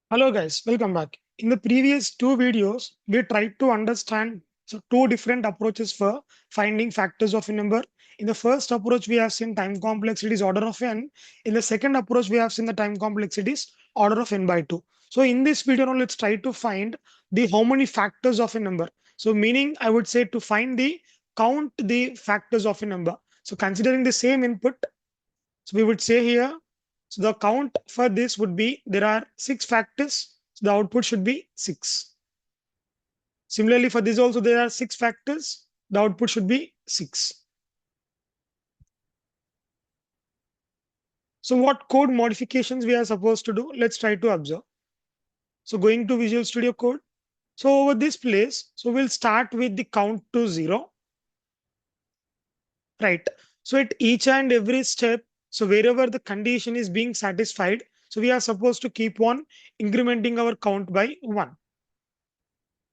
Hello guys, welcome back. In the previous two videos, we tried to understand two different approaches for finding factors of a number. In the first approach, we have seen time complexity is order of n. In the second approach, we have seen the time complexity is order of n by 2. So in this video, now let's try to find the how many factors of a number. So meaning I would say to find the count the factors of a number. So considering the same input, so we would say here, so the count for this would be there are six factors. So the output should be six. Similarly, for this also there are six factors. The output should be six. So what code modifications we are supposed to do? Let's try to observe. So going to Visual Studio Code. So over this place, so we'll start with the count to zero, right? So at each and every step, so wherever the condition is being satisfied, so we are supposed to keep on incrementing our count by one.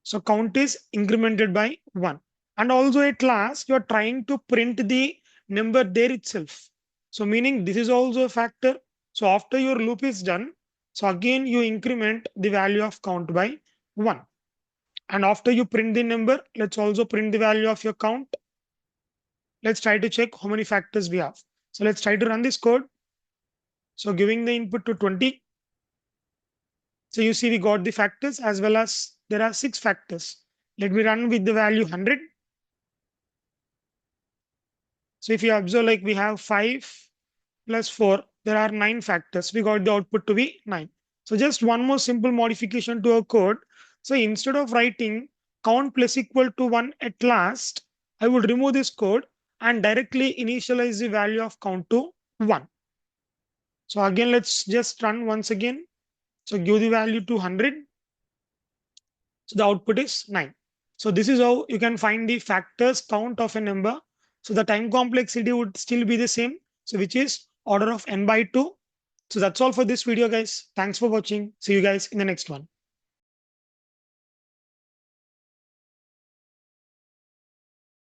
So count is incremented by 1. And also at last, you are trying to print the number there itself. So meaning this is also a factor. So after your loop is done, so again you increment the value of count by 1. And after you print the number, let's also print the value of your count. Let's try to check how many factors we have. So let's try to run this code. So giving the input to 20. So you see we got the factors as well as there are six factors. Let me run with the value 100. So if you observe, like we have 5 plus 4, there are 9 factors. We got the output to be 9. So just one more simple modification to our code. So instead of writing count plus equal to 1 at last, I would remove this code and directly initialize the value of count to 1. So again, let's just run once again. So give the value to 100. So the output is 9. So this is how you can find the factors count of a number. So the time complexity would still be the same. So which is order of n by 2. So that's all for this video, guys. Thanks for watching. See you guys in the next one.